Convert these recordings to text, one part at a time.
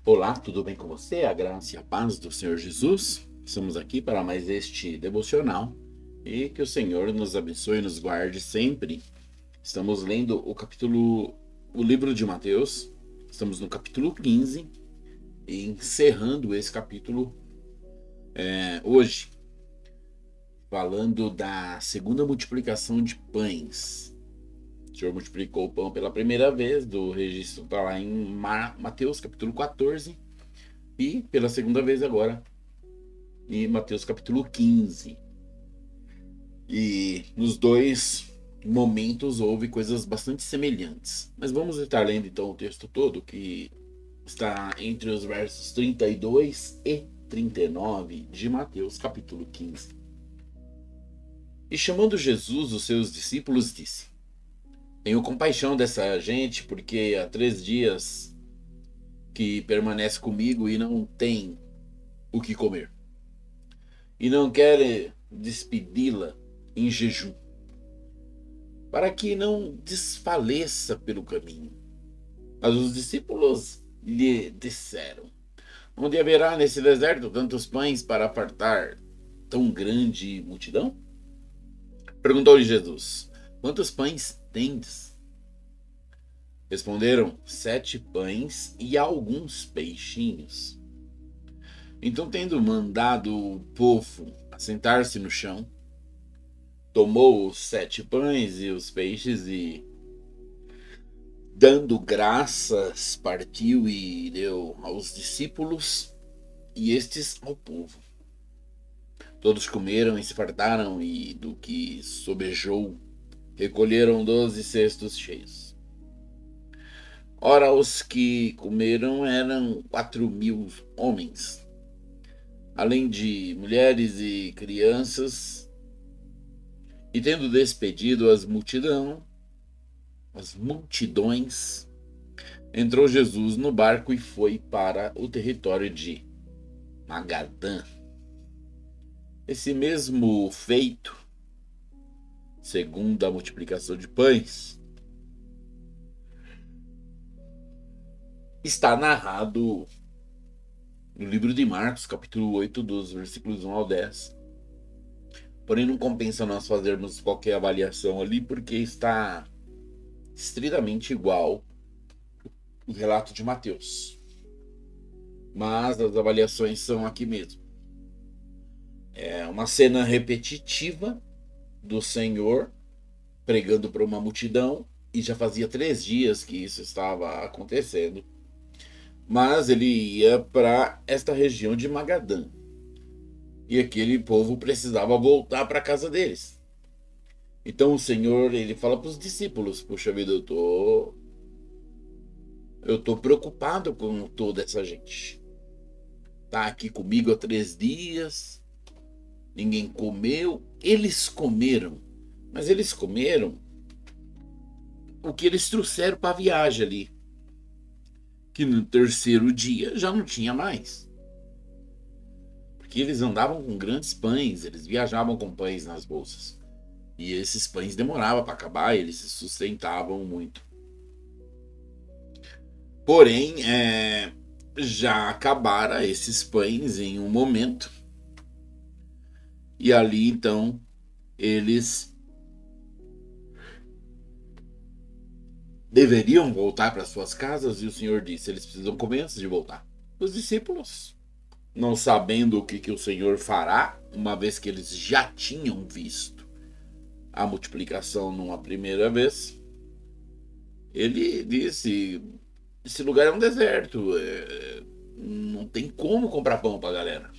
Olá, tudo bem com você? A graça e a paz do Senhor Jesus. Estamos aqui para mais este devocional e que o Senhor nos abençoe e nos guarde sempre. Estamos lendo o livro de Mateus. Estamos no capítulo 15 e encerrando esse capítulo hoje, falando da segunda multiplicação de pães. O Senhor multiplicou o pão pela primeira vez, do registro está lá em Mateus capítulo 14, e pela segunda vez agora em Mateus capítulo 15. E nos dois momentos houve coisas bastante semelhantes. Mas vamos estar lendo então o texto todo, que está entre os versos 32 e 39 de Mateus capítulo 15. E chamando Jesus os seus discípulos, disse: Tenho compaixão dessa gente, porque há 3 dias que permanece comigo e não tem o que comer. E não quer despedi-la em jejum, para que não desfaleça pelo caminho. Mas os discípulos lhe disseram: Onde haverá nesse deserto tantos pães para fartar tão grande multidão? Perguntou-lhe Jesus: Quantos pães tendes? Responderam: 7 pães e alguns peixinhos. Então, tendo mandado o povo assentar-se no chão, tomou os 7 pães e os peixes e, dando graças, partiu e deu aos discípulos e estes ao povo. Todos comeram e se fartaram, e do que sobejou recolheram 12 cestos cheios. Ora, os que comeram eram 4.000 homens, além de mulheres e crianças. E tendo despedido as multidões, entrou Jesus no barco e foi para o território de Magadã. Esse mesmo feito, segundo a multiplicação de pães, está narrado no livro de Marcos, capítulo 8, dos versículos 1 ao 10. Porém, não compensa nós fazermos qualquer avaliação ali, porque está estritamente igual o relato de Mateus. Mas as avaliações são aqui mesmo. É uma cena repetitiva do Senhor pregando para uma multidão, e já fazia 3 dias que isso estava acontecendo. Mas ele ia para esta região de Magadã, e aquele povo precisava voltar para a casa deles. Então o Senhor, ele fala para os discípulos: Puxa vida, eu tô preocupado com toda essa gente. Tá aqui comigo há 3 dias, ninguém comeu. Eles comeram, mas eles comeram o que eles trouxeram para a viagem ali, que no terceiro dia já não tinha mais. Porque eles andavam com grandes pães, eles viajavam com pães nas bolsas. E esses pães demoravam para acabar, eles se sustentavam muito. Porém, já acabaram esses pães em um momento. E ali então eles deveriam voltar para suas casas, e o Senhor disse: eles precisam comer antes de voltar. Os discípulos, não sabendo o que o Senhor fará, uma vez que eles já tinham visto a multiplicação numa primeira vez, ele disse: esse lugar é um deserto, não tem como comprar pão para a galera.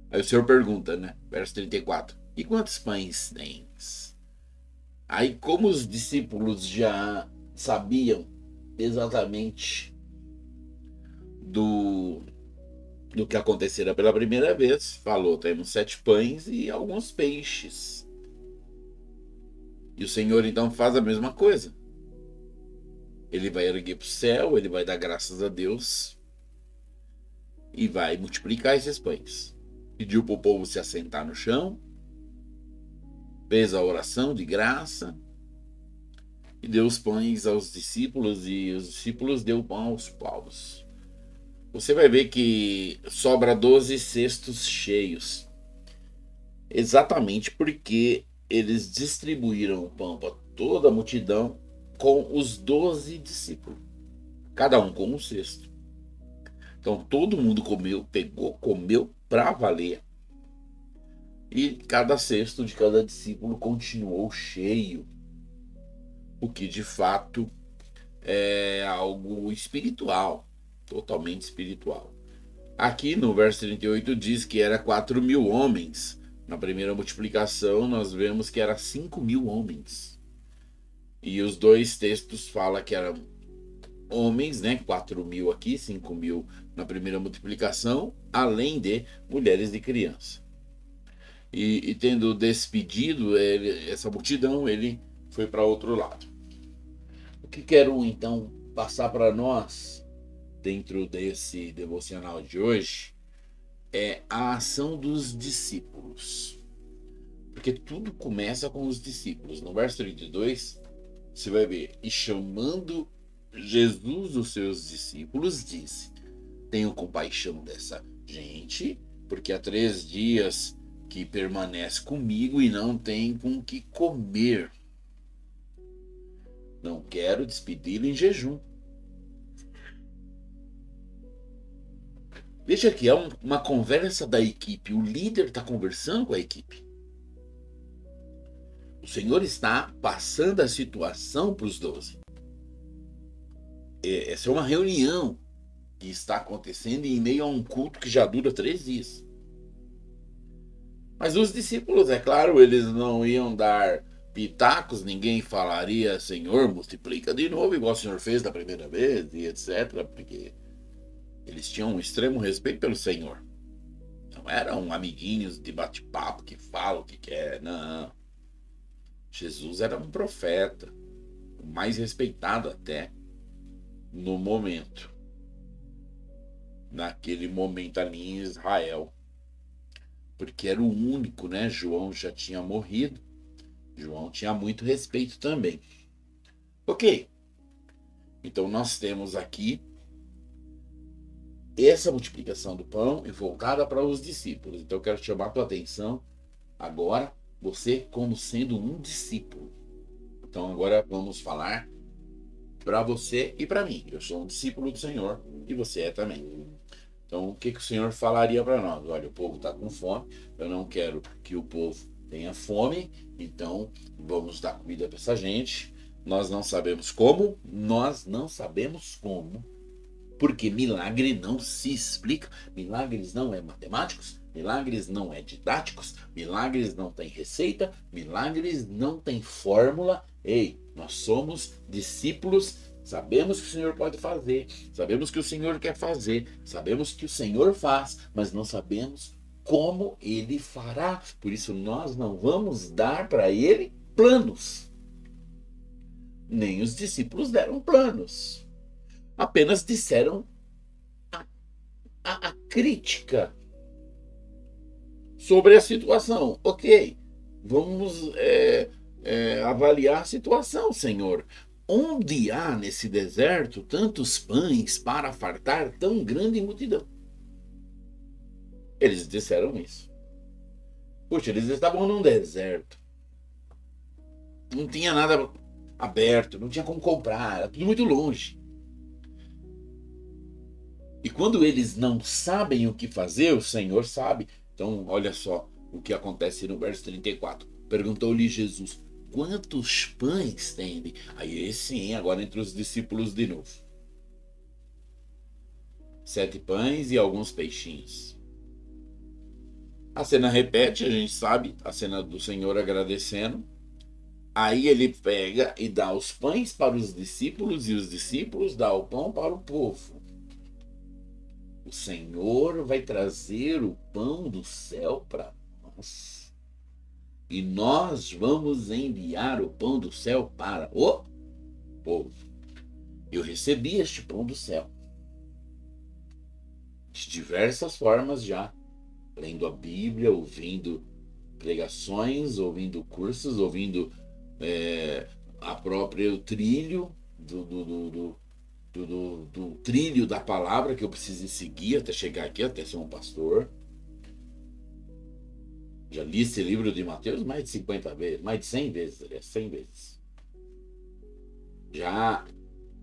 Aí o Senhor pergunta, né? Verso 34: E quantos pães tens? Aí, como os discípulos já sabiam exatamente do, do que acontecera pela primeira vez, falou: temos 7 pães e alguns peixes. E o Senhor então faz a mesma coisa. Ele vai erguer para o céu, ele vai dar graças a Deus e vai multiplicar esses pães. Pediu para o povo se assentar no chão, fez a oração de graça e deu os pães aos discípulos, e os discípulos deu pão aos povos. você vai ver que sobra 12 cestos cheios. Exatamente porque eles distribuíram o pão para toda a multidão com os 12 discípulos, cada um com um cesto. Então todo mundo comeu, pegou, comeu para valer. E cada cesto de cada discípulo continuou cheio, o que de fato é algo espiritual, totalmente espiritual. Aqui no verso 38 diz que era 4.000 homens. Na primeira multiplicação nós vemos que era 5.000 homens. E os dois textos falam que eram homens, né? 4.000 aqui, 5.000 na primeira multiplicação, além de mulheres e crianças. E tendo despedido essa multidão, ele foi para outro lado. O que quero então passar para nós dentro desse devocional de hoje é a ação dos discípulos. Porque tudo começa com os discípulos. No verso 32, você vai ver: e chamando Jesus os seus discípulos, disse: tenho compaixão dessa gente, porque há 3 dias que permanece comigo e não tem com que comer. Não quero despedi-lo em jejum. Veja que é uma conversa da equipe. O líder está conversando com a equipe. O Senhor está passando a situação para os 12. Essa é uma reunião que está acontecendo em meio a um culto que já dura 3 dias. Mas os discípulos, é claro, eles não iam dar pitacos, ninguém falaria: Senhor, multiplica de novo, igual o Senhor fez da primeira vez, e etc. Porque eles tinham um extremo respeito pelo Senhor. Não eram amiguinhos de bate-papo que falam o que quer, não. Jesus era um profeta, o mais respeitado até no momento. Naquele momento ali em Israel. Porque era o único, né? João já tinha morrido. João tinha muito respeito também. Ok. Então nós temos aqui essa multiplicação do pão e voltada para os discípulos. Então eu quero chamar a tua atenção agora, você como sendo um discípulo. Então agora vamos falar para você e para mim. Eu sou um discípulo do Senhor e você é também. Então, o que o Senhor falaria para nós? Olha, o povo está com fome, eu não quero que o povo tenha fome, então vamos dar comida para essa gente. Nós não sabemos como, porque milagre não se explica, milagres não é matemáticos, milagres não é didáticos, milagres não tem receita, milagres não tem fórmula. Ei, nós somos discípulos. Sabemos que o Senhor pode fazer, sabemos que o Senhor quer fazer, sabemos que o Senhor faz, mas não sabemos como Ele fará. Por isso nós não vamos dar para Ele planos. Nem os discípulos deram planos. Apenas disseram a crítica sobre a situação. Ok, vamos avaliar a situação, Senhor. Onde há nesse deserto tantos pães para fartar tão grande multidão? Eles disseram isso. Puxa, eles estavam num deserto. Não tinha nada aberto, não tinha como comprar, era tudo muito longe. E quando eles não sabem o que fazer, o Senhor sabe. Então, olha só o que acontece no verso 34. Perguntou-lhe Jesus: quantos pães tem? Aí sim, agora entre os discípulos de novo. 7 pães e alguns peixinhos. A cena repete, a gente sabe, a cena do Senhor agradecendo. Aí ele pega e dá os pães para os discípulos e os discípulos dão o pão para o povo. O Senhor vai trazer o pão do céu para nós. E nós vamos enviar o pão do céu para o povo. Eu recebi este pão do céu de diversas formas já. Lendo a Bíblia, ouvindo pregações, ouvindo cursos, ouvindo o trilho do do trilho da palavra que eu preciso seguir até chegar aqui, até ser um pastor. Já li esse livro de Mateus mais de 50 vezes, mais de 100 vezes, aliás, 100 vezes. Já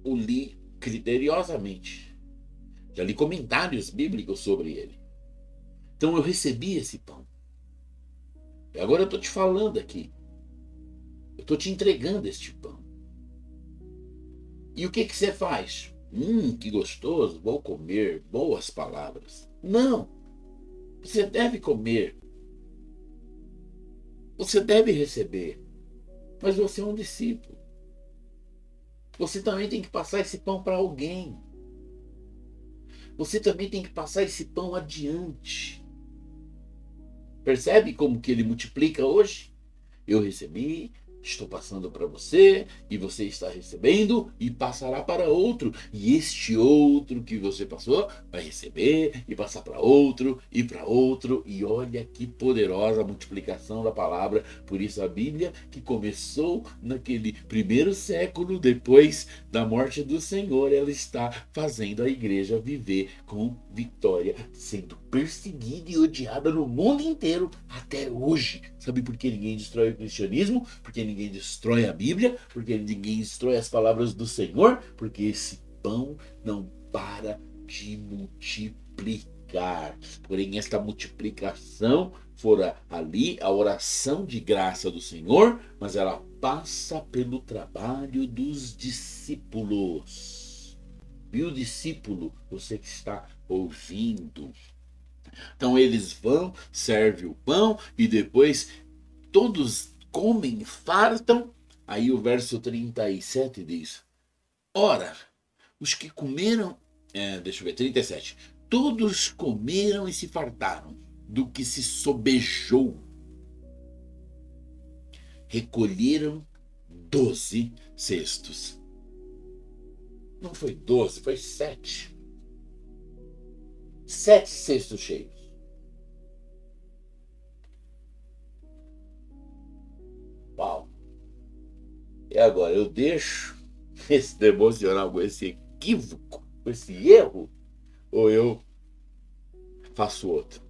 o li criteriosamente. Já li comentários bíblicos sobre ele. Então eu recebi esse pão. E agora eu estou te falando aqui. Eu estou te entregando este pão. E o que você faz? Que gostoso, vou comer boas palavras. Não! Você deve comer. Você deve receber. Mas você é um discípulo. Você também tem que passar esse pão para alguém. Você também tem que passar esse pão adiante. Percebe como que ele multiplica hoje? Eu recebi, estou passando para você, e você está recebendo, e passará para outro. E este outro que você passou, vai receber, e passar para outro, e para outro. E olha que poderosa a multiplicação da palavra. Por isso a Bíblia, que começou naquele primeiro século, depois da morte do Senhor, ela está fazendo a igreja viver com vitória, sendo perseguida e odiada no mundo inteiro até hoje. Sabe por que ninguém destrói o cristianismo? Porque ninguém destrói a Bíblia? Porque ninguém destrói as palavras do Senhor? Porque esse pão não para de multiplicar. Porém, esta multiplicação fora ali a oração de graça do Senhor, mas ela passa pelo trabalho dos discípulos. E o discípulo, você que está ouvindo. Então eles vão, servem o pão e depois todos comem, fartam. Aí o verso 37 diz: ora, os que comeram, deixa eu ver, 37. Todos comeram e se fartaram do que se sobejou. Recolheram 12 cestos. Não foi 12, foi 7. 7 cestos cheios. Uau. E agora, eu deixo esse devocional com esse equívoco, com esse erro, ou eu faço outro?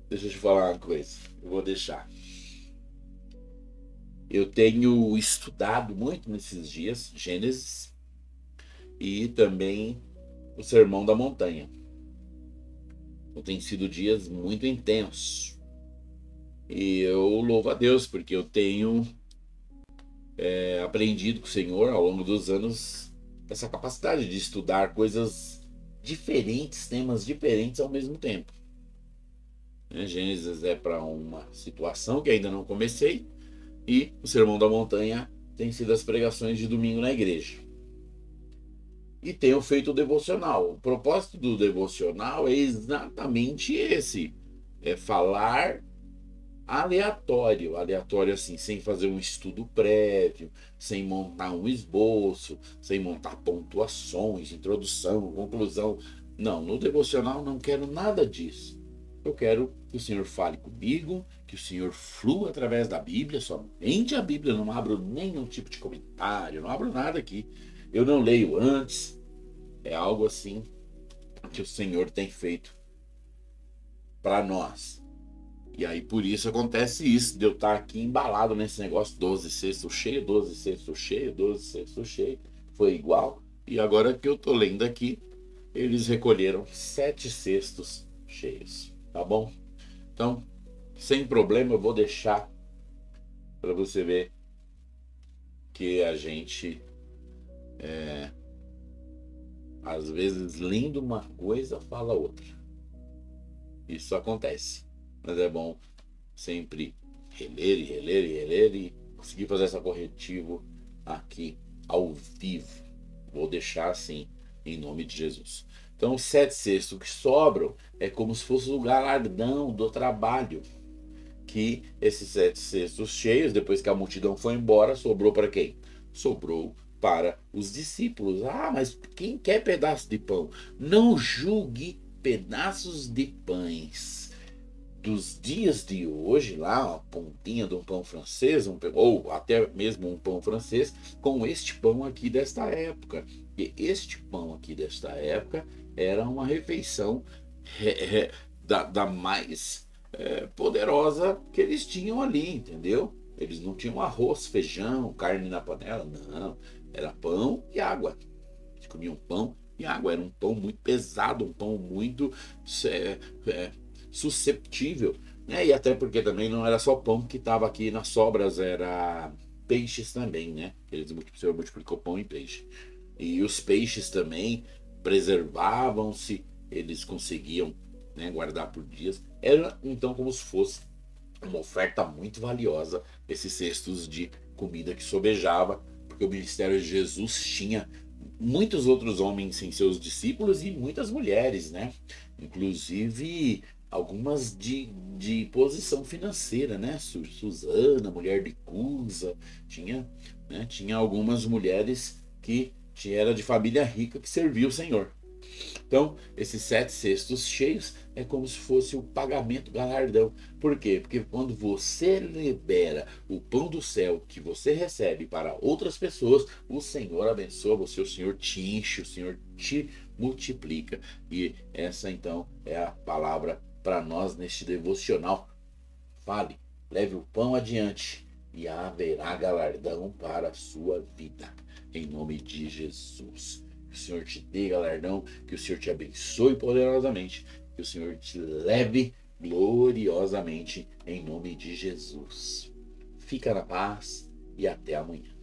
Deixa eu te falar uma coisa. Eu vou deixar. Eu tenho estudado muito nesses dias Gênesis e também o Sermão da Montanha. Então, tem sido dias muito intensos. E eu louvo a Deus porque eu tenho aprendido com o Senhor ao longo dos anos essa capacidade de estudar coisas diferentes, temas diferentes ao mesmo tempo. Gênesis é para uma situação que ainda não comecei, e o Sermão da Montanha tem sido as pregações de domingo na igreja. E tenho feito o devocional. O propósito do devocional é exatamente esse: é falar aleatório assim, sem fazer um estudo prévio, sem montar um esboço, sem montar pontuações, introdução, conclusão. Não, no devocional não quero nada disso. Eu quero que o Senhor fale comigo, que o Senhor flua através da Bíblia, somente a Bíblia. Não abro nenhum tipo de comentário, não abro nada aqui. Eu não leio antes. É algo assim que o Senhor tem feito para nós. E aí por isso acontece isso, de eu estar aqui embalado nesse negócio, 12 cestos cheios, 12 cestos cheios, 12 cestos cheios, foi igual. E agora que eu tô lendo aqui, eles recolheram 7 cestos cheios, tá bom? Então, sem problema, eu vou deixar para você ver que a gente, às vezes, lendo uma coisa, fala outra. Isso acontece. Mas é bom sempre reler e reler e reler e conseguir fazer essa corretivo aqui ao vivo. Vou deixar assim, em nome de Jesus. Então, os 7 cestos que sobram é como se fosse o galardão do trabalho. Que esses 7 cestos cheios, depois que a multidão foi embora, sobrou para quem? Sobrou para os discípulos. Ah, mas quem quer pedaço de pão? Não julgue pedaços de pães dos dias de hoje, lá, uma pontinha de um pão francês, ou até mesmo um pão francês, com este pão aqui desta época. E este pão aqui desta época era uma refeição da mais poderosa que eles tinham ali, entendeu? Eles não tinham arroz, feijão, carne na panela, não. Era pão e água. Eles comiam pão e água. Era um pão muito pesado, um pão muito é, é, susceptível. Né? E até porque também não era só pão que estava aqui nas sobras, era peixes também, né? O Senhor multiplicou pão e peixe. E os peixes também preservavam-se, eles conseguiam, né, guardar por dias. Era então como se fosse uma oferta muito valiosa, esses cestos de comida que sobejava, porque o ministério de Jesus tinha muitos outros homens em seus discípulos e muitas mulheres, né? Inclusive algumas de posição financeira, né? Susana, mulher de Cusa, tinha, né? Tinha algumas mulheres que era de família rica que servia o Senhor. Então, esses 7 cestos cheios é como se fosse o pagamento, galardão. Por quê? Porque quando você libera o pão do céu que você recebe para outras pessoas, o Senhor abençoa você, o Senhor te enche, o Senhor te multiplica. E essa então é a palavra para nós neste devocional. Fale, leve o pão adiante e haverá galardão para a sua vida. Em nome de Jesus. Que o Senhor te dê galardão, que o Senhor te abençoe poderosamente, que o Senhor te leve gloriosamente em nome de Jesus. Fica na paz e até amanhã.